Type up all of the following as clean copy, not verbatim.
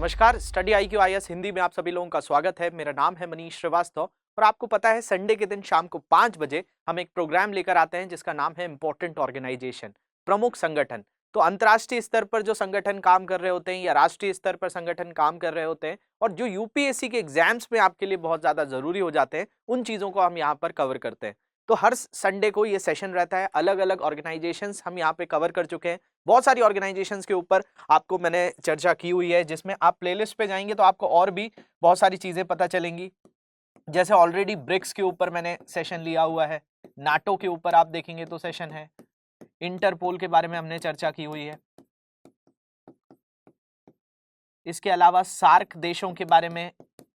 नमस्कार, study IQ IAS Hindi में आप सभी लोगों का स्वागत है। मेरा नाम है मनीष श्रीवास्तव और आपको पता है संडे के दिन शाम को 5 बजे हम एक प्रोग्राम लेकर आते हैं जिसका नाम है इंपॉर्टेंट ऑर्गेनाइजेशन, प्रमुख संगठन। तो अंतर्राष्ट्रीय स्तर पर जो संगठन काम कर रहे होते हैं या राष्ट्रीय स्तर पर संगठन काम कर रहे होते हैं और जो यूपीएससी के एग्जाम्स में आपके लिए बहुत ज्यादा जरूरी हो जाते हैं, उन चीजों को हम यहाँ पर कवर करते हैं। तो हर संडे को ये सेशन रहता है, अलग अलग ऑर्गेनाइजेशंस हम यहाँ पे कवर कर चुके हैं। बहुत सारी ऑर्गेनाइजेशंस के ऊपर आपको मैंने चर्चा की हुई है, जिसमें आप प्लेलिस्ट पे जाएंगे तो आपको और भी बहुत सारी चीजें पता चलेंगी। जैसे ऑलरेडी ब्रिक्स के ऊपर मैंने सेशन लिया हुआ है, नाटो के ऊपर आप देखेंगे तो सेशन है, इंटरपोल के बारे में हमने चर्चा की हुई है, इसके अलावा सार्क देशों के बारे में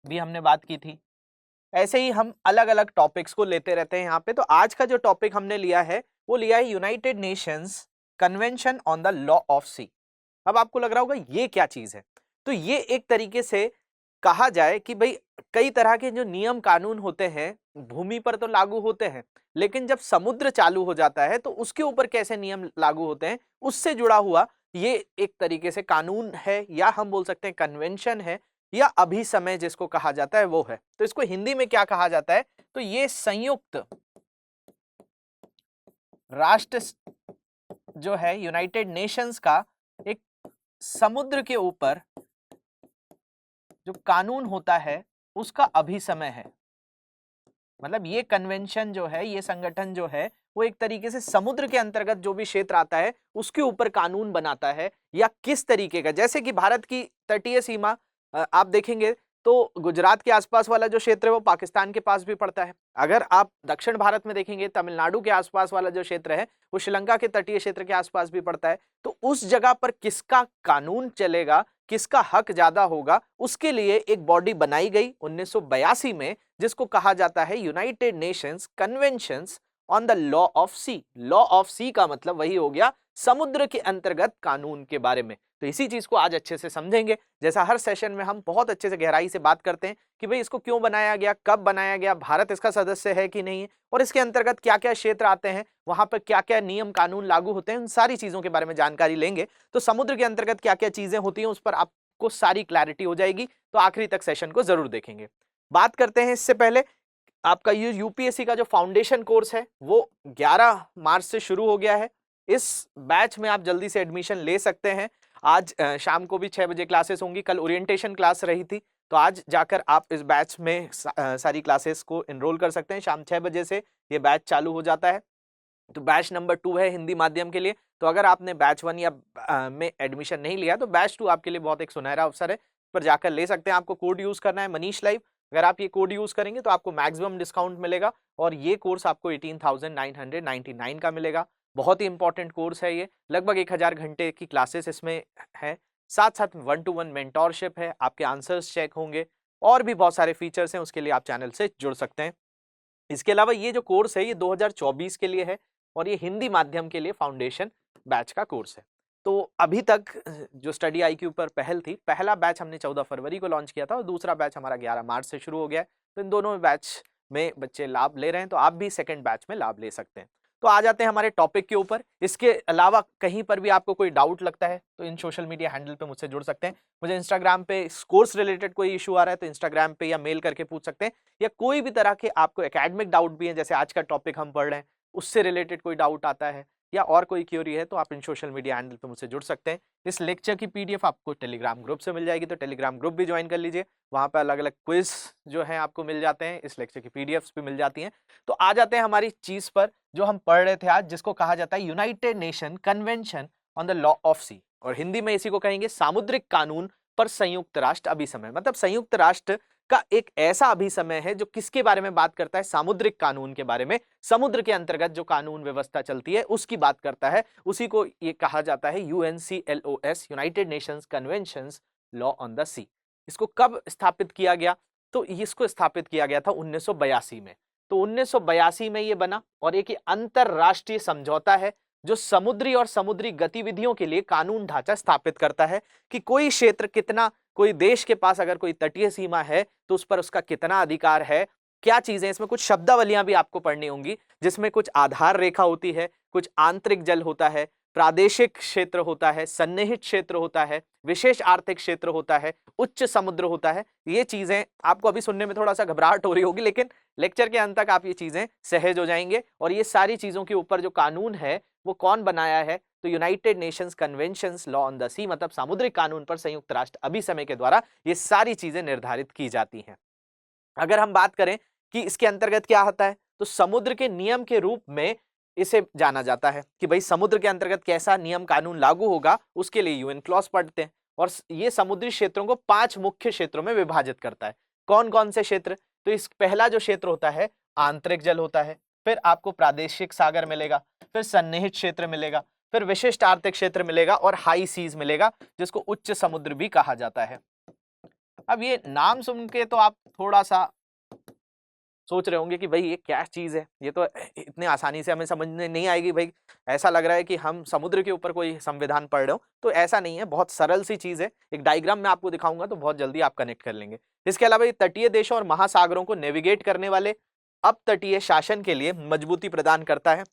भी हमने बात की थी। ऐसे ही हम अलग अलग टॉपिक्स को लेते रहते हैं यहाँ पे। तो आज का जो टॉपिक हमने लिया है वो लिया है United Nations convention on the law of sea. अब आपको लग रहा होगा ये क्या चीज है। तो ये एक तरीके से कहा जाए कि भाई कई तरह के जो नियम कानून होते हैं भूमि पर तो लागू होते हैं, लेकिन जब समुद्र चालू हो जाता है तो उसके ऊपर कैसे नियम लागू होते हैं, उससे जुड़ा हुआ ये एक तरीके से कानून है, या हम बोल सकते हैं कन्वेंशन है, या अभिसमय जिसको कहा जाता है वो है। तो इसको हिंदी में क्या कहा जाता है, तो ये संयुक्त राष्ट्र जो है यूनाइटेड नेशंस का एक समुद्र के ऊपर जो कानून होता है उसका अभिसमय है। मतलब ये कन्वेंशन जो है, ये संगठन जो है, वो एक तरीके से समुद्र के अंतर्गत जो भी क्षेत्र आता है उसके ऊपर कानून बनाता है, या किस तरीके का। जैसे कि भारत की तटीय सीमा आप देखेंगे तो गुजरात के आसपास वाला जो क्षेत्र है वो पाकिस्तान के पास भी पड़ता है। अगर आप दक्षिण भारत में देखेंगे, तमिलनाडु के आसपास वाला जो क्षेत्र है वो श्रीलंका के तटीय क्षेत्र के आसपास भी पड़ता है। तो उस जगह पर किसका कानून चलेगा, किसका हक ज्यादा होगा, उसके लिए एक बॉडी बनाई गई 1982 में, जिसको कहा जाता है United Nations conventions on the law of sea. Law of sea का मतलब वही हो गया समुद्र के अंतर्गत कानून के बारे में। तो इसी चीज को आज अच्छे से समझेंगे। जैसा हर सेशन में हम बहुत अच्छे से गहराई से बात करते हैं कि भाई इसको क्यों बनाया गया, कब बनाया गया, भारत इसका सदस्य है कि नहीं, और इसके अंतर्गत क्या क्या क्षेत्र आते हैं, वहां पर क्या क्या नियम कानून लागू होते हैं, उन सारी चीजों के बारे में जानकारी लेंगे। तो समुद्र के अंतर्गत क्या क्या चीजें होती हैं उस पर आपको सारी क्लैरिटी हो जाएगी। तो आखिरी तक सेशन को जरूर देखेंगे। बात करते हैं इससे पहले, आपका ये यूपीएससी का जो फाउंडेशन कोर्स है वो 11 मार्च से शुरू हो गया है। इस बैच में आप जल्दी से एडमिशन ले सकते हैं। आज शाम को भी 6 बजे क्लासेस होंगी। कल ओरिएंटेशन क्लास रही थी, तो आज जाकर आप इस बैच में सारी क्लासेस को एनरोल कर सकते हैं। शाम 6 बजे से ये बैच चालू हो जाता है। तो बैच नंबर 2 है हिंदी माध्यम के लिए। तो अगर आपने बैच 1 या में एडमिशन नहीं लिया तो बैच 2 आपके लिए बहुत एक सुनहरा अवसर है, पर जाकर ले सकते हैं। आपको कोड यूज करना है मनीष लाइव। अगर आप ये कोड यूज करेंगे तो आपको मैक्सिमम डिस्काउंट मिलेगा और ये कोर्स आपको 18,999 का मिलेगा। बहुत ही इंपॉर्टेंट कोर्स है ये। लगभग 1000 घंटे की क्लासेस इसमें है, साथ साथ 1-to-1 मेंटोरशिप है, आपके आंसर्स चेक होंगे और भी बहुत सारे फीचर्स हैं। उसके लिए आप चैनल से जुड़ सकते हैं। इसके अलावा ये जो कोर्स है ये 2024 के लिए है और ये हिंदी माध्यम के लिए फाउंडेशन बैच का कोर्स है। तो अभी तक जो स्टडी IQ पर पहल थी, पहला बैच हमने 14 फरवरी को लॉन्च किया था और दूसरा बैच हमारा 11 मार्च से शुरू हो गया है। तो इन दोनों बैच में बच्चे लाभ ले रहे हैं, तो आप भी सेकंड बैच में लाभ ले सकते हैं। तो आ जाते हैं हमारे टॉपिक के ऊपर। इसके अलावा कहीं पर भी आपको कोई डाउट लगता है तो इन सोशल मीडिया हैंडल पे मुझसे जुड़ सकते हैं। मुझे इंस्टाग्राम पे कोर्स रिलेटेड कोई इशू आ रहा है तो इंस्टाग्राम पे या मेल करके पूछ सकते हैं, या कोई भी तरह के आपको एकेडमिक डाउट भी है, जैसे आज का टॉपिक हम पढ़ रहे हैं उससे रिलेटेड कोई डाउट आता है या और कोई क्यूरी है, तो आप इन सोशल मीडिया हैंडल पे मुझसे जुड़ सकते हैं। इस लेक्चर की PDF आपको टेलीग्राम ग्रुप से मिल जाएगी, तो टेलीग्राम ग्रुप भी ज्वाइन कर लीजिए। वहां पर अलग अलग क्विज जो है आपको मिल जाते हैं, इस लेक्चर की PDFs भी मिल जाती हैं। तो आ जाते हैं हमारी चीज पर जो हम पढ़ रहे थे आज, जिसको कहा जाता है United Nation convention on the law of sea, और हिंदी में इसी को कहेंगे सामुद्रिक कानून पर संयुक्त राष्ट्र अभिसमय। मतलब संयुक्त राष्ट्र का एक ऐसा अभिसमय है जो किसके बारे में बात करता है, सामुद्रिक कानून के बारे में। समुद्र के अंतर्गत जो कानून व्यवस्था चलती है उसकी बात करता है। उसी को ये कहा जाता है UNCLOS, United Nations conventions law on the sea. इसको कब स्थापित किया गया, तो इसको स्थापित किया गया था 1982 में। तो 1982 में ये बना और एक अंतरराष्ट्रीय समझौता है जो समुद्री और समुद्री गतिविधियों के लिए कानून ढांचा स्थापित करता है कि कोई क्षेत्र कितना, कोई देश के पास अगर कोई तटीय सीमा है तो उस पर उसका कितना अधिकार है, क्या चीजें। इसमें कुछ शब्दावलियां भी आपको पढ़नी होंगी, जिसमें कुछ आधार रेखा होती है, कुछ आंतरिक जल होता है, प्रादेशिक क्षेत्र होता है, सन्निहित क्षेत्र होता है, विशेष आर्थिक क्षेत्र होता है, उच्च समुद्र होता है। ये चीजें आपको अभी सुनने में थोड़ा सा घबराहट हो रही होगी, लेकिन लेक्चर के अंत तक आप ये चीजें सहज हो जाएंगे। और ये सारी चीजों के ऊपर जो कानून है वो कौन बनाया है? तो United Nations conventions law on the sea, मतलब सामुद्रिक कानून पर संयुक्त राष्ट्र अभिसमय के द्वारा ये सारी चीजें निर्धारित की जाती हैं। अगर हम बात करें कि इसके अंतर्गत क्या आता है, तो समुद्र के नियम के रूप में इसे जाना जाता है कि भाई समुद्र के अंतर्गत कैसा नियम कानून लागू होगा, उसके लिए यूएन क्लॉज पढ़ते हैं। और ये समुद्री क्षेत्रों को 5 मुख्य क्षेत्रों में विभाजित करता है। कौन कौन से क्षेत्र? तो इस पहला जो क्षेत्र होता है आंतरिक जल होता है, फिर आपको प्रादेशिक सागर मिलेगा, फिर सन्निहित क्षेत्र मिलेगा, फिर विशिष्ट आर्थिक क्षेत्र मिलेगा और हाई सीज मिलेगा, जिसको उच्च समुद्र भी कहा जाता है। अब ये नाम सुन के तो आप थोड़ा सा सोच रहे होंगे कि भाई ये क्या चीज है, ये तो इतने आसानी से हमें समझने नहीं आएगी। भाई ऐसा लग रहा है कि हम समुद्र के ऊपर कोई संविधान पढ़ रहे हो, तो ऐसा नहीं है, बहुत सरल सी चीज है। एक डायग्राम में आपको दिखाऊंगा तो बहुत जल्दी आप कनेक्ट कर लेंगे। इसके अलावा ये तटीय देशों और महासागरों को नेविगेट करने वाले अप तटीय शासन के लिए मजबूती प्रदान करता है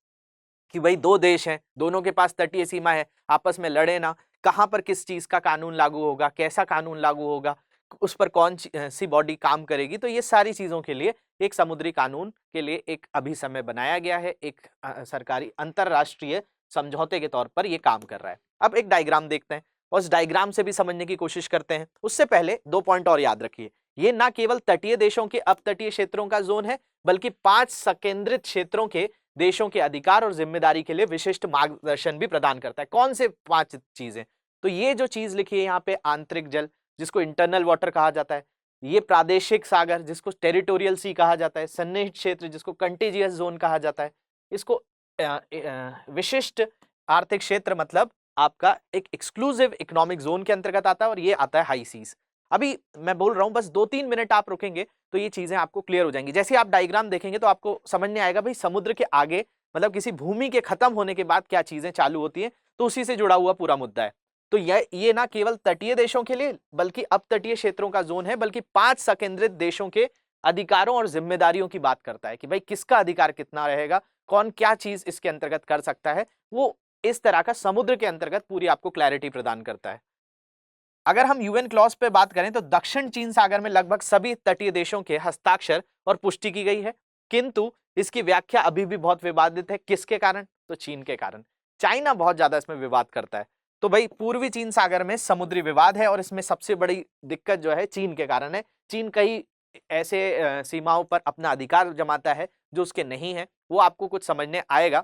कि भाई 2 देश हैं, दोनों के पास तटीय सीमा है, आपस में लड़े ना, कहां पर किस चीज का कानून लागू होगा, कैसा कानून लागू होगा, उस पर कौन सी बॉडी काम करेगी। तो ये सारी चीजों के लिए एक समुद्री कानून के लिए एक अभिसमय बनाया गया है, एक सरकारी अंतरराष्ट्रीय समझौते के तौर पर ये काम कर रहा है। अब एक डायग्राम देखते हैं और उस डायग्राम से भी समझने की कोशिश करते हैं। उससे पहले 2 पॉइंट और याद रखिए, ये ना केवल तटीय देशों के अपतटीय क्षेत्रों का जोन है, बल्कि 5 संकेंद्रित क्षेत्रों के देशों के अधिकार और जिम्मेदारी के लिए विशिष्ट मार्गदर्शन भी प्रदान करता है। कौन से 5 चीजें? तो ये जो चीज लिखी है यहाँ पे, आंतरिक जल जिसको इंटरनल वाटर कहा जाता है, ये प्रादेशिक सागर जिसको टेरिटोरियल सी कहा जाता है, सन्निहित क्षेत्र जिसको कंटिजियस जोन कहा जाता है, इसको विशिष्ट आर्थिक क्षेत्र मतलब आपका एक एक्सक्लूसिव इकोनॉमिक जोन के अंतर्गत आता है, और ये आता है हाई सीज। अभी मैं बोल रहा हूं, बस 2-3 मिनट आप रुकेंगे तो ये चीजें आपको क्लियर हो जाएंगी। जैसे आप डायग्राम देखेंगे तो आपको समझ में आएगा भाई समुद्र के आगे मतलब किसी भूमि के खत्म होने के बाद क्या चीजें चालू होती हैं, तो उसी से जुड़ा हुआ पूरा मुद्दा है। तो ये ना केवल तटीय देशों के लिए बल्कि अपतटीय क्षेत्रों का जोन है, बल्कि 5 संकेंद्रित देशों के अधिकारों और जिम्मेदारियों की बात करता है कि भाई किसका अधिकार कितना रहेगा, कौन क्या चीज इसके अंतर्गत कर सकता है। वो इस तरह का समुद्र के अंतर्गत पूरी आपको क्लैरिटी प्रदान करता है। अगर हम यूएन क्लॉज पे बात करें तो दक्षिण चीन सागर में लगभग सभी तटीय देशों के हस्ताक्षर और पुष्टि की गई है, किंतु इसकी व्याख्या अभी भी बहुत विवादित है। किसके कारण? तो चीन के कारण। चाइना बहुत ज्यादा इसमें विवाद करता है। तो भाई पूर्वी चीन सागर में समुद्री विवाद है और इसमें सबसे बड़ी दिक्कत जो है चीन के कारण है। चीन कई ऐसे सीमाओं पर अपना अधिकार जमाता है जो उसके नहीं है, वो आपको कुछ समझने आएगा।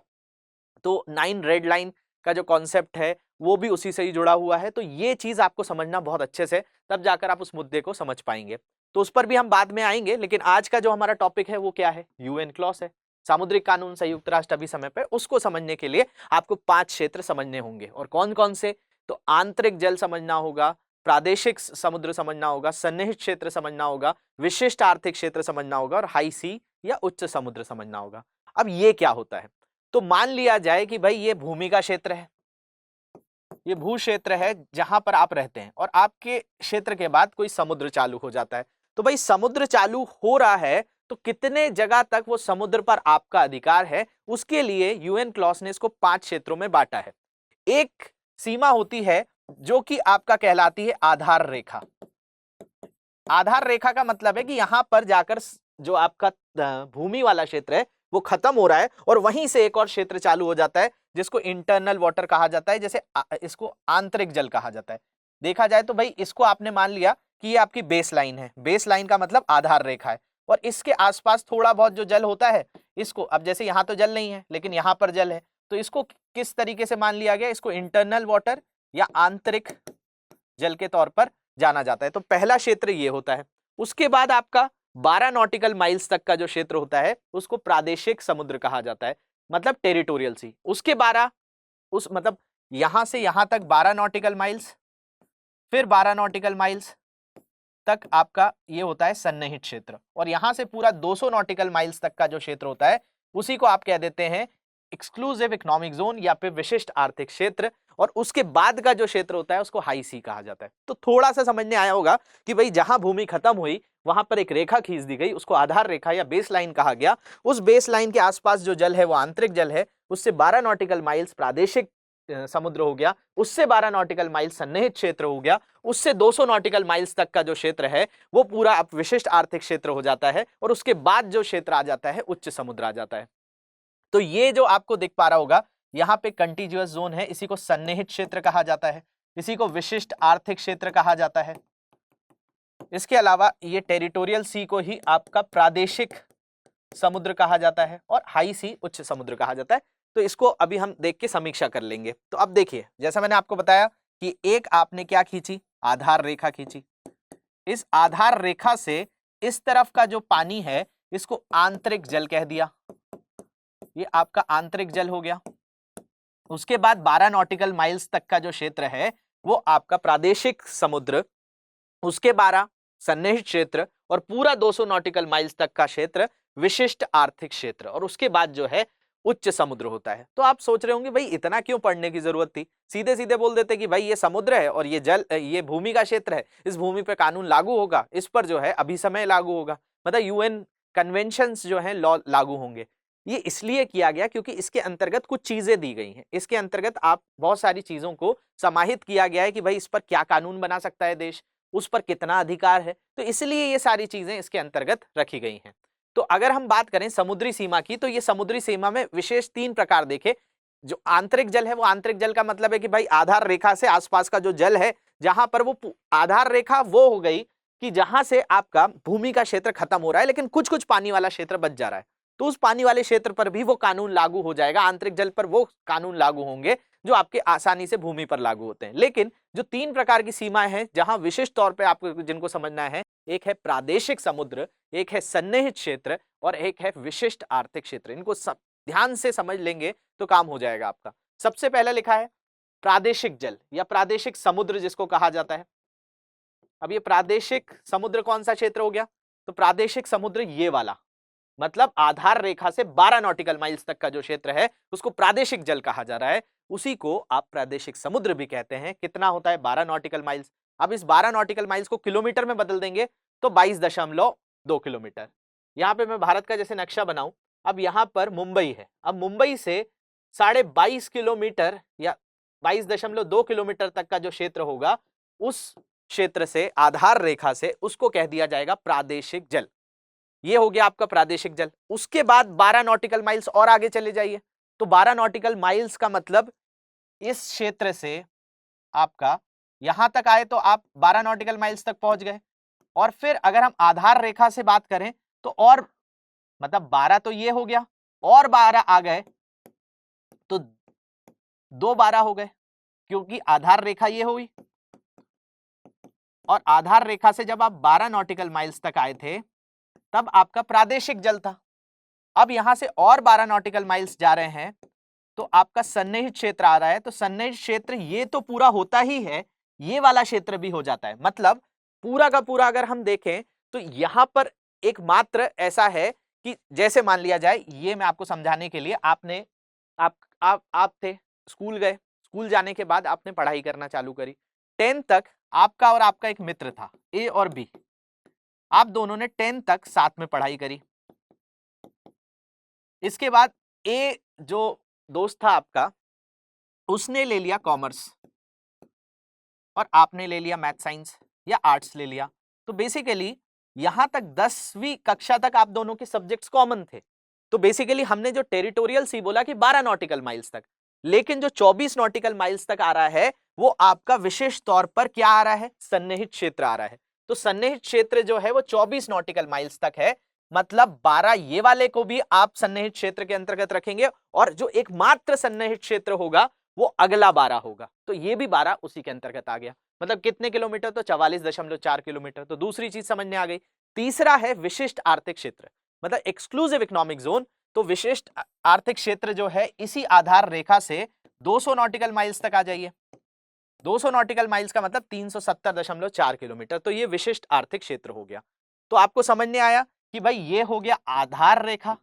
तो 9 रेड लाइन का जो कॉन्सेप्ट है वो भी उसी से ही जुड़ा हुआ है। तो ये चीज आपको समझना बहुत अच्छे से, तब जाकर आप उस मुद्दे को समझ पाएंगे। तो उस पर भी हम बाद में आएंगे, लेकिन आज का जो हमारा टॉपिक है वो क्या है? यूएन क्लॉज है, सामुद्रिक कानून संयुक्त राष्ट्र अभिसमय पे। उसको समझने के लिए आपको 5 क्षेत्र समझने होंगे। और कौन कौन से? तो आंतरिक जल समझना होगा, प्रादेशिक समुद्र समझना होगा, सन्निहित क्षेत्र समझना होगा, विशिष्ट आर्थिक क्षेत्र समझना होगा और हाई सी या उच्च समुद्र समझना होगा। अब ये क्या होता है? तो मान लिया जाए कि भाई ये भूमि का क्षेत्र है, ये भू क्षेत्र है जहां पर आप रहते हैं, और आपके क्षेत्र के बाद कोई समुद्र चालू हो जाता है। तो भाई समुद्र चालू हो रहा है तो कितने जगह तक वो समुद्र पर आपका अधिकार है, उसके लिए यूएन क्लॉज ने इसको 5 क्षेत्रों में बांटा है। एक सीमा होती है जो कि आपका कहलाती है आधार रेखा। आधार रेखा का मतलब है कि यहां पर जाकर जो आपका भूमि वाला क्षेत्र है वो खत्म हो रहा है और वहीं से एक और क्षेत्र चालू हो जाता है जिसको इंटरनल वाटर कहा जाता है, जैसे इसको आंतरिक जल कहा जाता है। देखा जाए तो भाई इसको आपने मान लिया कि ये आपकी बेस लाइन है। बेस लाइन का मतलब आधार रेखा है, और इसके आसपास थोड़ा बहुत जो जल होता है इसको, अब जैसे यहाँ तो जल नहीं है लेकिन यहाँ पर जल है, तो इसको किस तरीके से मान लिया गया? इसको इंटरनल वाटर या आंतरिक जल के तौर पर जाना जाता है। तो पहला क्षेत्र ये होता है। उसके बाद आपका 12 नॉटिकल माइल्स तक का जो क्षेत्र होता है उसको प्रादेशिक समुद्र कहा जाता है, मतलब टेरिटोरियल सी। उसके 12 मतलब यहां से यहां तक 12 नॉटिकल माइल्स, फिर 12 नॉटिकल माइल्स तक आपका ये होता है सन्निहित क्षेत्र, और यहां से पूरा 200 नॉटिकल माइल्स तक का जो क्षेत्र होता है उसी को आप कह देते हैं एक्सक्लूसिव इकोनॉमिक जोन या फिर विशिष्ट आर्थिक क्षेत्र, और उसके बाद का जो क्षेत्र होता है उसको हाई सी कहा जाता है। तो थोड़ा सा समझने आया होगा कि भाई जहां भूमि खत्म हुई वहां पर एक रेखा खींच दी गई, उसको आधार रेखा या बेस लाइन कहा गया। उस बेस लाइन के आसपास जो जल है वो आंतरिक जल है, उससे 12 नॉटिकल माइल्स प्रादेशिक समुद्र हो गया, उससे 12 नॉटिकल माइल्स सन्निहित क्षेत्र हो गया, उससे 200 नॉटिकल माइल्स तक का जो क्षेत्र है वो पूरा अब विशिष्ट आर्थिक क्षेत्र हो जाता है, और उसके बाद जो क्षेत्र आ जाता है उच्च समुद्र आ जाता है। तो ये जो आपको दिख पा रहा होगा यहाँ पे कंटीन्यूअस जोन है, इसी को सन्निहित क्षेत्र कहा जाता है, इसी को विशिष्ट आर्थिक क्षेत्र कहा जाता है। इसके अलावा ये टेरिटोरियल सी को ही आपका प्रादेशिक समुद्र कहा जाता है, और हाई सी उच्च समुद्र कहा जाता है। तो इसको अभी हम देख के समीक्षा कर लेंगे। तो अब देखिए, जैसा मैंने आपको बताया कि एक आपने क्या खींची, आधार रेखा खींची। इस आधार रेखा से इस तरफ का जो पानी है इसको आंतरिक जल कह दिया, ये आपका आंतरिक जल हो गया। उसके बाद 12 नॉटिकल माइल्स तक का जो क्षेत्र है वो आपका प्रादेशिक समुद्र, उसके 12 सन्निहित क्षेत्र, और पूरा 200 नॉटिकल माइल्स तक का क्षेत्र विशिष्ट आर्थिक क्षेत्र, और उसके बाद जो है उच्च समुद्र होता है। तो आप सोच रहे होंगे भाई इतना क्यों पढ़ने की जरूरत थी, सीधे सीधे बोल देते कि भाई ये समुद्र है और ये जल, ये भूमि का क्षेत्र है, इस भूमि पे कानून लागू होगा, इस पर जो है अभिसमय लागू होगा, मतलब यूएन कन्वेंशंस जो है लॉ लागू होंगे। ये इसलिए किया गया क्योंकि इसके अंतर्गत कुछ चीजें दी गई हैं, इसके अंतर्गत आप बहुत सारी चीजों को समाहित किया गया है कि भाई इस पर क्या कानून बना सकता है देश, उस पर कितना अधिकार है, तो इसलिए ये सारी चीजें इसके अंतर्गत रखी गई हैं। तो अगर हम बात करें समुद्री सीमा की, तो ये समुद्री सीमा में विशेष 3 प्रकार देखे। जो आंतरिक जल है, वो आंतरिक जल का मतलब है कि भाई आधार रेखा से आसपास का जो जल है, जहां पर वो आधार रेखा वो हो गई कि जहां से आपका भूमि का क्षेत्र खत्म हो रहा है लेकिन कुछ कुछ पानी वाला क्षेत्र बच जा रहा है, तो उस पानी वाले क्षेत्र पर भी वो कानून लागू हो जाएगा। आंतरिक जल पर वो कानून लागू होंगे जो आपके आसानी से भूमि पर लागू होते हैं। लेकिन जो 3 प्रकार की सीमाएं हैं जहां विशिष्ट तौर पे आपको जिनको समझना है, एक है प्रादेशिक समुद्र, एक है सन्निहित क्षेत्र, और एक है विशिष्ट आर्थिक क्षेत्र। इनको सब ध्यान से समझ लेंगे तो काम हो जाएगा आपका। सबसे पहले लिखा है प्रादेशिक जल या प्रादेशिक समुद्र जिसको कहा जाता है। अब ये प्रादेशिक समुद्र कौन सा क्षेत्र हो गया, तो प्रादेशिक समुद्र ये वाला, मतलब आधार रेखा से 12 नॉटिकल माइल्स तक का जो क्षेत्र है उसको प्रादेशिक जल कहा जा रहा है, उसी को आप प्रादेशिक समुद्र भी कहते हैं। कितना होता है, 12 नॉटिकल माइल्स। अब इस 12 नॉटिकल माइल्स को किलोमीटर में बदल देंगे तो 22.2 किलोमीटर। यहां पे मैं भारत का जैसे नक्शा बनाऊं, अब यहां पर मुंबई है, अब मुंबई से 22.5 किलोमीटर या 22.2 किलोमीटर तक का जो क्षेत्र होगा, उस क्षेत्र से आधार रेखा से उसको कह दिया जाएगा प्रादेशिक जल। ये हो गया आपका प्रादेशिक जल। उसके बाद 12 नॉटिकल माइल्स और आगे चले जाइए, तो 12 नॉटिकल माइल्स का मतलब इस क्षेत्र से आपका यहां तक आए तो आप 12 नॉटिकल माइल्स तक पहुंच गए। और फिर अगर हम आधार रेखा से बात करें तो और मतलब 12 तो ये हो गया, और 12 आ गए तो 2 12 हो गए, क्योंकि आधार रेखा ये हुई, और आधार रेखा से जब आप 12 नॉटिकल माइल्स तक आए थे तब आपका प्रादेशिक जल था। अब यहां से और 12 नॉटिकल माइल्स जा रहे हैं तो आपका सन्निहित क्षेत्र आ रहा है, तो सन्निहित क्षेत्र ये तो पूरा होता ही है, ये वाला क्षेत्र भी हो जाता है। मतलब पूरा का पूरा अगर हम देखें तो यहां पर एक मात्र ऐसा है कि जैसे मान लिया जाए, ये मैं आपको समझाने के लिए, आपने आप थे, स्कूल गए, स्कूल जाने के बाद आपने पढ़ाई करना चालू करी, 10 तक आपका और आपका एक मित्र था, ए और बी, आप दोनों ने 10 तक साथ में पढ़ाई करी। इसके बाद ए जो दोस्त था आपका, उसने ले लिया कॉमर्स और आपने ले लिया मैथ साइंस या आर्ट्स ले लिया। तो बेसिकली यहां तक 10वीं कक्षा तक आप दोनों के सब्जेक्ट्स कॉमन थे। तो बेसिकली हमने जो टेरिटोरियल सी बोला कि 12 नॉटिकल माइल्स तक, लेकिन जो 24 नॉटिकल माइल्स तक आ रहा है वो आपका विशेष तौर पर क्या आ रहा है, सन्निहित क्षेत्र आ रहा है। तो सन्निहित क्षेत्र जो है वो 24 नॉटिकल माइल्स तक है, मतलब 12 ये वाले को भी आप सन्निहित क्षेत्र के अंतर्गत रखेंगे, और जो एकमात्र सन्निहित क्षेत्र होगा वो अगला 12 होगा, तो ये भी 12 उसी के अंतर्गत आ गया। मतलब कितने किलोमीटर, तो 44.4 किलोमीटर। तो दूसरी चीज समझ में आ गई। तीसरा है विशिष्ट आर्थिक क्षेत्र, मतलब एक्सक्लूसिव इकोनॉमिक जोन। तो विशिष्ट आर्थिक क्षेत्र जो है इसी आधार रेखा से 200 नॉटिकल माइल्स तक आ जाइए। 200 नॉटिकल माइल्स का मतलब 370.4 किलोमीटर। तो ये विशिष्ट आर्थिक क्षेत्र हो गया। तो आपको समझ में आया कि भाई ये हो गया आधार रेखा,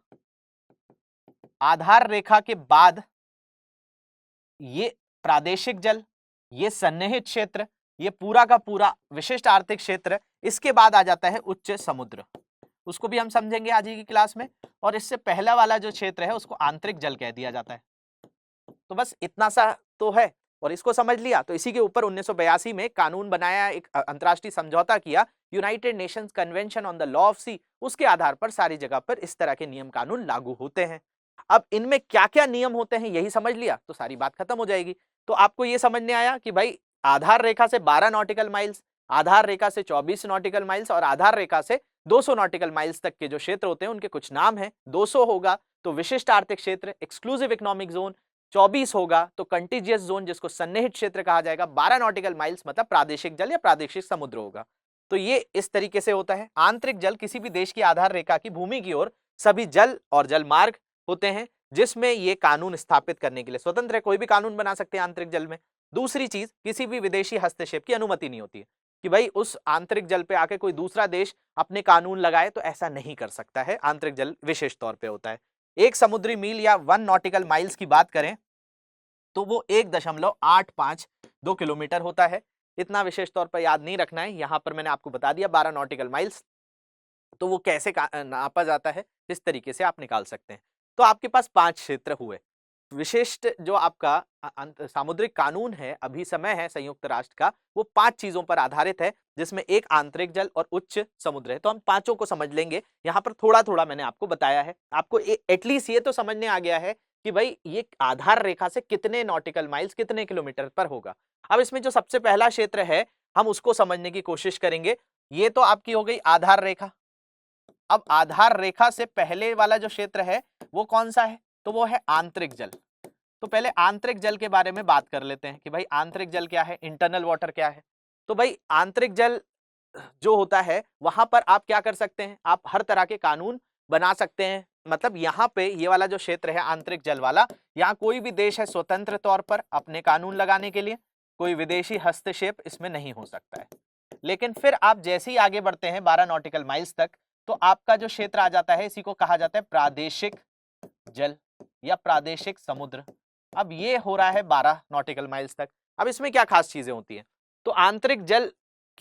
आधार रेखा के बाद ये प्रादेशिक जल, ये सन्निहित क्षेत्र, ये पूरा का पूरा विशिष्ट आर्थिक क्षेत्र, इसके बाद आ जाता है उच्च समुद्र, उसको भी हम समझेंगे आज की क्लास में। और इससे पहला वाला जो क्षेत्र है उसको आंतरिक जल कह दिया जाता है। तो बस इतना सा तो है और इसको समझ लिया, तो इसी के ऊपर 1982 में कानून बनाया, एक अंतर्राष्ट्रीय समझौता किया, United Nations convention on the law of sea. उसके आधार पर सारी जगह पर इस तरह के नियम कानून लागू होते हैं। अब इनमें क्या क्या नियम होते हैं यही समझ लिया तो सारी बात खत्म हो जाएगी। तो आपको ये समझने आया कि भाई आधार रेखा से 12 नॉटिकल माइल्स, आधार रेखा से 24 नॉटिकल माइल्स और आधार रेखा से 200 नॉटिकल माइल्स तक के जो क्षेत्र होते हैं उनके कुछ नाम हैं। 200 होगा तो विशिष्ट आर्थिक क्षेत्र, एक्सक्लूसिव इकोनॉमिक जोन। 24 होगा तो कंटिजियस जोन जिसको सन्निहित क्षेत्र कहा जाएगा। 12 नॉटिकल माइल्स मतलब प्रादेशिक जल या प्रादेशिक समुद्र होगा। तो ये इस तरीके से होता है। आंतरिक जल किसी भी देश की आधार रेखा की भूमि की ओर सभी जल और जल मार्ग होते हैं जिसमें ये कानून स्थापित करने के लिए स्वतंत्र है, कोई भी कानून बना सकते हैं आंतरिक जल में। दूसरी चीज, किसी भी विदेशी हस्तक्षेप की अनुमति नहीं होती है कि भाई उस आंतरिक जल पे आके कोई दूसरा देश अपने कानून लगाए, तो ऐसा नहीं कर सकता है। आंतरिक जल विशेष तौर पे होता है। एक समुद्री मील या 1 नॉटिकल माइल्स की बात करें तो वो 1.852 किलोमीटर होता है। इतना विशेष तौर पर याद नहीं रखना है, यहां पर मैंने आपको बता दिया 12 नॉटिकल माइल्स। तो वो कैसे नापा जाता है इस तरीके से आप निकाल सकते हैं। तो आपके पास 5 क्षेत्र हुए। विशिष्ट जो आपका सामुद्रिक कानून है, अभी समय है संयुक्त राष्ट्र का, वो 5 चीजों पर आधारित है जिसमें एक आंतरिक जल और उच्च समुद्र है। तो हम पांचों को समझ लेंगे। यहाँ पर थोड़ा थोड़ा मैंने आपको बताया है। आपको एटलीस्ट ये तो समझने आ गया है कि भाई ये आधार रेखा से कितने नॉटिकल माइल्स, कितने किलोमीटर पर होगा। अब इसमें जो सबसे पहला क्षेत्र है हम उसको समझने की कोशिश करेंगे। ये तो आपकी हो गई आधार रेखा। अब आधार रेखा से पहले वाला जो क्षेत्र है वो कौन सा है, तो वो है आंतरिक जल। तो पहले आंतरिक जल के बारे में बात कर लेते हैं कि भाई आंतरिक जल क्या है, इंटरनल वाटर क्या है। तो भाई आंतरिक जल जो होता है वहां पर आप क्या कर सकते हैं, आप हर तरह के कानून बना सकते हैं। मतलब यहाँ पे ये वाला जो क्षेत्र है आंतरिक जल वाला, यहाँ कोई भी देश है स्वतंत्र तौर पर अपने कानून लगाने के लिए, कोई विदेशी हस्तक्षेप इसमें नहीं हो सकता है। लेकिन फिर आप जैसे ही आगे बढ़ते हैं 12 नॉटिकल माइल्स तक, तो आपका जो क्षेत्र आ जाता है इसी को कहा जाता है प्रादेशिक जल या प्रादेशिक समुद्र। अब ये हो रहा है 12 नॉटिकल माइल्स तक। अब इसमें क्या खास चीजें होती हैं, तो आंतरिक जल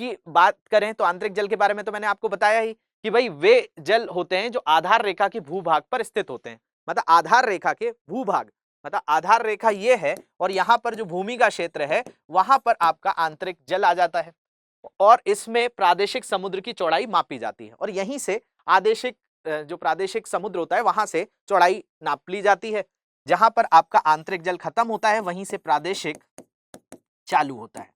की बात करें तो आंतरिक जल के बारे में तो मैंने आपको बताया ही कि भाई वे जल होते हैं जो आधार रेखा के भूभाग पर स्थित होते हैं। मतलब आधार रेखा के भूभाग, मतलब आधार रेखा ये है और यहां पर जो भूमि का क्षेत्र है वहां पर आपका आंतरिक जल आ जाता है और इसमें प्रादेशिक समुद्र की चौड़ाई मापी जाती है और यहीं से आदेशिक जो प्रादेशिक समुद्र होता है वहां से चौड़ाई नाप ली जाती है। जहां पर आपका आंतरिक जल खत्म होता है वहीं से प्रादेशिक चालू होता है।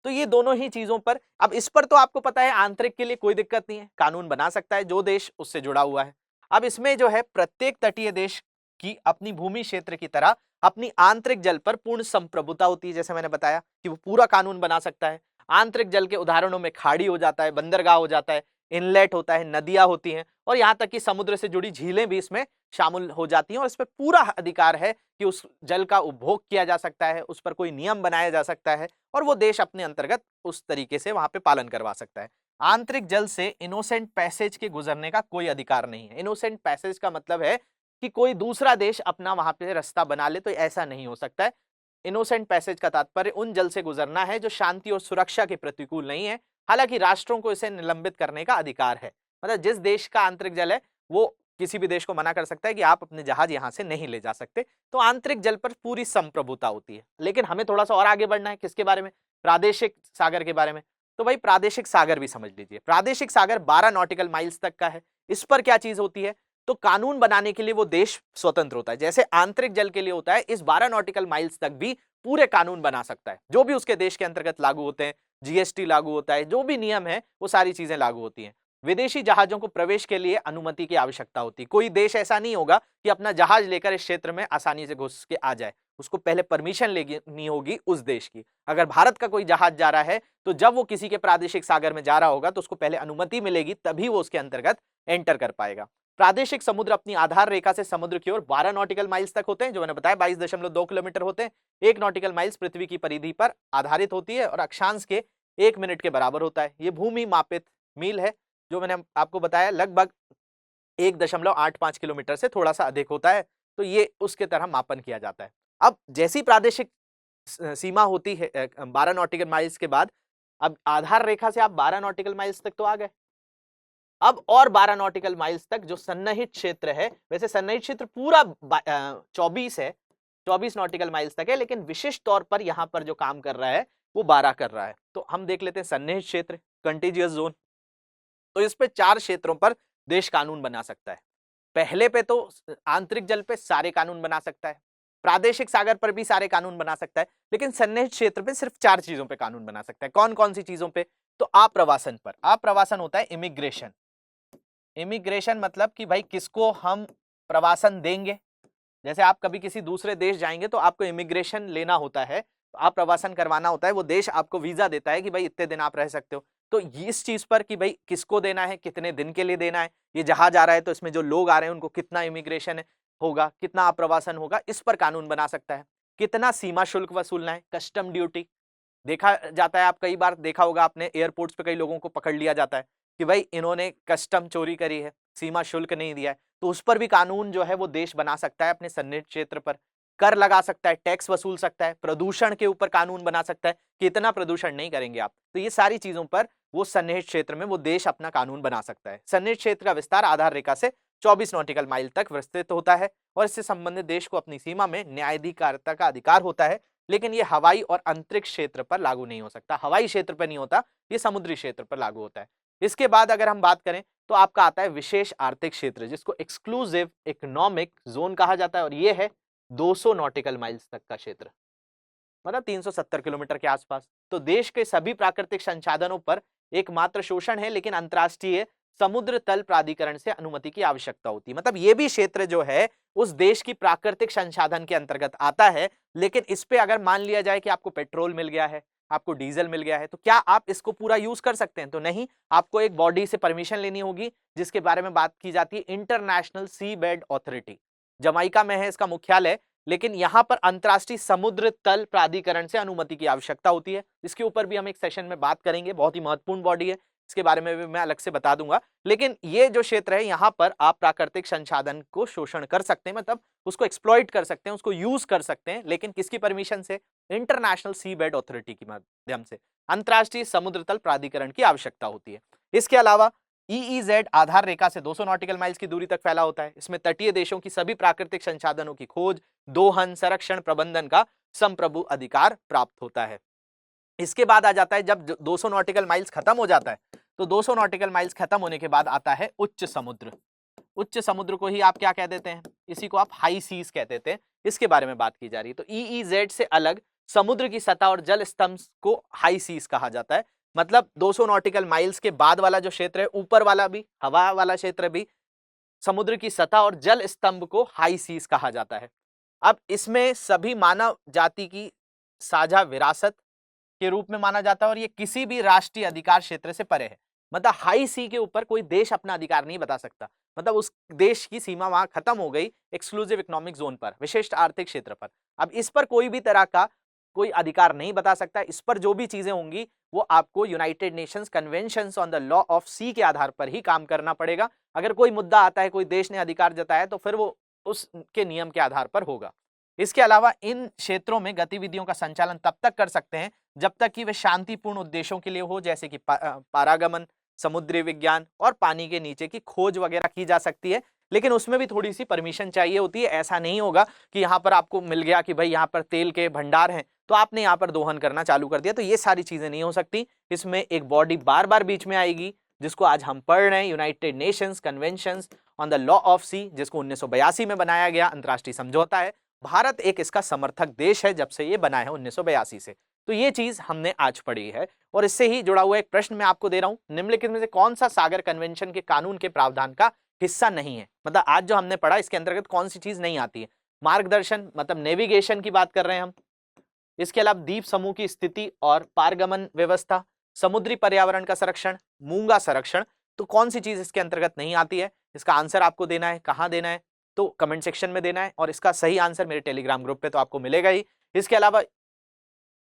तो ये दोनों ही चीजों पर, अब इस पर तो आपको पता है आंतरिक के लिए कोई दिक्कत नहीं है, कानून बना सकता है जो देश उससे जुड़ा हुआ है। अब इसमें जो है प्रत्येक तटीय देश की अपनी भूमि क्षेत्र की तरह अपनी आंतरिक जल पर पूर्ण संप्रभुता होती है। जैसे मैंने बताया कि वो पूरा कानून बना सकता है। आंतरिक जल के उदाहरणों में खाड़ी हो जाता है, बंदरगाह हो जाता है, इनलेट होता है, नदियां होती हैं और यहां तक कि समुद्र से जुड़ी झीलें भी इसमें शामिल हो जाती हैं और इस पर पूरा अधिकार है कि उस जल का उपभोग किया जा सकता है, उस पर कोई नियम बनाया जा सकता है और वो देश अपने अंतर्गत उस तरीके से वहां पे पालन करवा सकता है। आंतरिक जल से इनोसेंट पैसेज के गुजरने का कोई अधिकार नहीं है। इनोसेंट पैसेज का मतलब है कि कोई दूसरा देश अपना वहां पे रास्ता बना ले, तो ऐसा नहीं हो सकता है। इनोसेंट पैसेज का तात्पर्य उन जल से गुजरना है जो शांति और सुरक्षा के प्रतिकूल नहीं है। हालांकि राष्ट्रों को इसे निलंबित करने का अधिकार है। मतलब जिस देश का आंतरिक जल है वो किसी भी देश को मना कर सकता है कि आप अपने जहाज यहां से नहीं ले जा सकते। तो आंतरिक जल पर पूरी संप्रभुता होती है। लेकिन हमें थोड़ा सा और आगे बढ़ना है, किसके बारे में, प्रादेशिक सागर के बारे में। तो भाई प्रादेशिक सागर भी समझ लीजिए। प्रादेशिक सागर 12 नॉटिकल माइल्स तक का है। इस पर क्या चीज होती है, तो कानून बनाने के लिए वो देश स्वतंत्र होता है। जैसे आंतरिक जल के लिए होता है, इस 12 नॉटिकल माइल्स तक भी पूरे कानून बना सकता है। जो भी उसके देश के अंतर्गत लागू होते हैं, जीएसटी लागू होता है, जो भी नियम है वो सारी चीजें लागू होती हैं। विदेशी जहाजों को प्रवेश के लिए अनुमति की आवश्यकता होती है। कोई देश ऐसा नहीं होगा कि अपना जहाज लेकर इस क्षेत्र में आसानी से घुस के आ जाए, उसको पहले परमिशन लेनी होगी उस देश की। अगर भारत का कोई जहाज जा रहा है तो जब वो किसी के प्रादेशिक सागर में जा रहा होगा तो उसको पहले अनुमति मिलेगी, तभी वो उसके अंतर्गत एंटर कर पाएगा। प्रादेशिक समुद्र अपनी आधार रेखा से समुद्र की ओर 12 नॉटिकल माइल्स तक होते हैं, जो मैंने बताया 22.2 किलोमीटर होते हैं। 1 नॉटिकल माइल्स पृथ्वी की परिधि पर आधारित होती है और अक्षांश के 1 मिनट के बराबर होता है। ये भूमि मापित मील है, जो मैंने आपको बताया लगभग 1.85 किलोमीटर से थोड़ा सा अधिक होता है। तो ये उसके तरह मापन किया जाता है। अब जैसी प्रादेशिक सीमा होती है 12 नॉटिकल माइल्स के बाद, अब आधार रेखा से आप 12 नॉटिकल माइल्स तक तो आ गए। अब और 12 नॉटिकल माइल्स तक जो सन्निहित क्षेत्र है, वैसे सन्निहित क्षेत्र पूरा 24 है, 24 नॉटिकल माइल्स तक है, लेकिन विशिष्ट तौर पर यहाँ पर जो काम कर रहा है वो 12 कर रहा है। तो हम देख लेते हैं सन्निहित क्षेत्र, कंटिजियस जोन। तो इस पे 4 क्षेत्रों पर देश कानून बना सकता है। पहले पे तो आंतरिक जल पे सारे कानून बना सकता है, प्रादेशिक सागर पर भी सारे कानून बना सकता है, लेकिन सन्निहित क्षेत्र पे सिर्फ 4 चीजों पे कानून बना सकता है। कौन कौन सी चीजों पे? तो आप्रवासन पर। आप्रवासन होता है इमिग्रेशन। इमिग्रेशन मतलब कि भाई किसको हम प्रवासन देंगे। जैसे आप कभी किसी दूसरे देश जाएंगे तो आपको इमिग्रेशन लेना होता है, आप प्रवासन करवाना होता है, वो देश आपको वीजा देता है कि भाई इतने दिन आप रह सकते हो। तो इस चीज पर कि भाई किसको देना है, कितने दिन के लिए देना है, ये जहाज आ रहा है तो इसमें जो लोग आ रहे हैं उनको कितना इमिग्रेशन होगा, कितना आप्रवासन होगा, इस पर कानून बना सकता है। कितना सीमा शुल्क वसूलना है, कस्टम ड्यूटी। देखा जाता है, आप कई बार देखा होगा आपने, एयरपोर्ट्स पे कई लोगों को पकड़ लिया जाता है कि भाई इन्होंने कस्टम चोरी करी है, सीमा शुल्क नहीं दिया है, तो उस पर भी कानून जो है वो देश बना सकता है अपने सन्निहित क्षेत्र पर। कर लगा सकता है, टैक्स वसूल सकता है, प्रदूषण के ऊपर कानून बना सकता है कि इतना प्रदूषण नहीं करेंगे आप। तो ये सारी चीजों पर वो सन्निहित क्षेत्र में वो देश अपना कानून बना सकता है। सन्निहित क्षेत्र का विस्तार आधार रेखा से 24 नॉटिकल माइल तक विस्तृत होता है और इससे संबंधित देश को अपनी सीमा में न्यायाधिकारिता का अधिकार होता है, लेकिन ये हवाई और अंतरिक्ष क्षेत्र पर लागू नहीं हो सकता। हवाई क्षेत्र पर नहीं होता, ये समुद्री क्षेत्र पर लागू होता है। इसके बाद अगर हम बात करें तो आपका आता है विशेष आर्थिक क्षेत्र, जिसको एक्सक्लूसिव इकोनॉमिक जोन कहा जाता है, और ये है 200 नॉटिकल माइल्स तक का क्षेत्र, मतलब 370 किलोमीटर के आसपास। तो देश के सभी प्राकृतिक संसाधनों पर एकमात्र शोषण है, लेकिन अंतर्राष्ट्रीय समुद्र तल प्राधिकरण से अनुमति की आवश्यकता होती है। मतलब ये भी क्षेत्र जो है उस देश की प्राकृतिक संसाधन के अंतर्गत आता है, लेकिन इस पे अगर मान लिया जाए कि आपको पेट्रोल मिल गया है, आपको डीजल मिल गया है, तो क्या आप इसको पूरा यूज कर सकते हैं? तो नहीं, आपको एक बॉडी से परमिशन लेनी होगी जिसके बारे में बात की जाती है इंटरनेशनल सी बेड ऑथोरिटी। जमाइका में है इसका मुख्यालय, लेकिन यहां पर अंतरराष्ट्रीय समुद्र तल प्राधिकरण से अनुमति की आवश्यकता होती है। इसके ऊपर भी हम एक सेशन में बात करेंगे, बहुत ही महत्वपूर्ण बॉडी है, इसके बारे में भी मैं अलग से बता दूंगा। लेकिन ये जो क्षेत्र है यहाँ पर आप प्राकृतिक संसाधन को शोषण कर सकते हैं, मतलब उसको एक्सप्लॉइट कर सकते हैं, उसको यूज कर सकते हैं, लेकिन किसकी परमिशन से? इंटरनेशनल सी बेड ऑथोरिटी के माध्यम से, अंतरराष्ट्रीय समुद्र तल प्राधिकरण की आवश्यकता होती है। इसके अलावा EEZ आधार रेखा से 200 नॉटिकल माइल्स की दूरी तक फैला होता है। इसमें तटीय देशों की सभी प्राकृतिक संसाधनों की खोज, दोहन, संरक्षण, प्रबंधन का संप्रभु अधिकार प्राप्त होता है। इसके बाद आ जाता है, जब 200 नॉटिकल माइल्स खत्म हो जाता है, तो 200 नॉटिकल माइल्स खत्म होने के बाद आता है उच्च समुद्र। उच्च समुद्र को ही आप क्या कह देते हैं? इसी को आप हाई सीज कह देते हैं। इसके बारे में बात की जा रही है। तो EEZ से अलग समुद्र की सतह और जल स्तंभ को हाई सीज कहा जाता है। मतलब 200 नॉटिकल माइल्स के बाद वाला जो क्षेत्र है, ऊपर वाला भी, हवा वाला क्षेत्र भी, समुद्र की सतह और जल स्तंभ को हाई सीज कहा जाता है। अब इसमें सभी मानव जाति की साझा विरासत के रूप में माना जाता है और ये किसी भी राष्ट्रीय अधिकार क्षेत्र से परे है। मतलब हाई सी के ऊपर कोई देश अपना अधिकार नहीं बता सकता, मतलब उस देश की सीमा वहां खत्म हो गई एक्सक्लूसिव इकोनॉमिक जोन पर, विशिष्ट आर्थिक क्षेत्र पर। अब इस पर कोई भी तरह का कोई अधिकार नहीं बता सकता। इस पर जो भी चीजें होंगी वो आपको United Nations conventions on the law of sea के आधार पर ही काम करना पड़ेगा। अगर कोई मुद्दा आता है, कोई देश ने अधिकार जताया, तो फिर वो उसके नियम के आधार पर होगा। इसके अलावा इन क्षेत्रों में गतिविधियों का संचालन तब तक कर सकते हैं जब तक कि वे शांतिपूर्ण उद्देश्यों के लिए हो, जैसे कि पारागमन, समुद्री विज्ञान और पानी के नीचे की खोज वगैरह की जा सकती है, लेकिन उसमें भी थोड़ी सी परमिशन चाहिए होती है। ऐसा नहीं होगा कि यहाँ पर आपको मिल गया कि भाई यहाँ पर तेल के भंडार हैं तो आपने यहाँ पर दोहन करना चालू कर दिया, तो ये सारी चीजें नहीं हो सकती। इसमें एक बॉडी बार बार बीच में आएगी जिसको आज हम पढ़ रहे हैं, United Nations conventions on the law of sea, जिसको 1982 में बनाया गया अंतर्राष्ट्रीय समझौता है। भारत एक इसका समर्थक देश है जब से ये बना है 1982 से। तो ये चीज हमने आज पढ़ी है और इससे ही जुड़ा हुआ एक प्रश्न मैं आपको दे रहा हूं, निम्नलिखित में से कौन सा सागर कन्वेंशन के कानून के प्रावधान का हिस्सा नहीं है? मतलब आज जो हमने पढ़ा इसके अंतर्गत कौन सी चीज नहीं आती है? मार्गदर्शन, मतलब नेविगेशन की बात कर रहे हैं हम। इसके अलावा द्वीप समूह की स्थिति और पारगमन व्यवस्था, समुद्री पर्यावरण का संरक्षण, मूंगा संरक्षण, तो कौन सी चीज इसके अंतर्गत नहीं आती है? इसका आंसर आपको देना है। कहां देना है? तो कमेंट सेक्शन में देना है और इसका सही आंसर मेरे टेलीग्राम ग्रुप पे तो आपको मिलेगा ही। इसके अलावा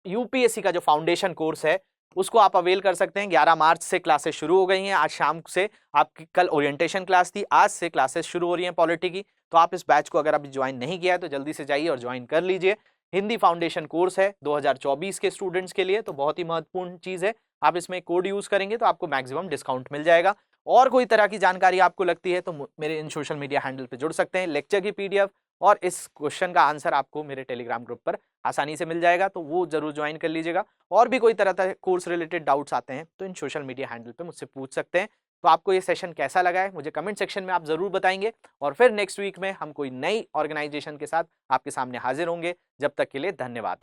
यूपीएससी का जो फाउंडेशन कोर्स है उसको आप अवेल कर सकते हैं। 11 मार्च से क्लासेस शुरू हो गई हैं। आज शाम से आपकी, कल ओरिएंटेशन क्लास थी, आज से क्लासेस शुरू हो रही हैं पॉलिटी की। तो आप इस बैच को अगर अभी ज्वाइन नहीं किया है तो जल्दी से जाइए और ज्वाइन कर लीजिए। हिंदी फाउंडेशन कोर्स है 2024 के स्टूडेंट्स के लिए, तो बहुत ही महत्वपूर्ण चीज है। आप इसमें कोड यूज करेंगे तो आपको मैक्सिमम डिस्काउंट मिल जाएगा। और कोई तरह की जानकारी आपको लगती है तो मेरे इन सोशल मीडिया हैंडल पे जुड़ सकते हैं। लेक्चर की पीडीएफ और इस क्वेश्चन का आंसर आपको मेरे टेलीग्राम ग्रुप पर आसानी से मिल जाएगा, तो वो जरूर ज्वाइन कर लीजिएगा। और भी कोई तरह कोर्स रिलेटेड डाउट्स आते हैं तो इन सोशल मीडिया हैंडल पे मुझसे पूछ सकते हैं। तो आपको ये सेशन कैसा लगा है मुझे कमेंट सेक्शन में आप जरूर बताएंगे, और फिर नेक्स्ट वीक में हम कोई नई ऑर्गेनाइजेशन के साथ आपके सामने हाजिर होंगे। जब तक के लिए धन्यवाद।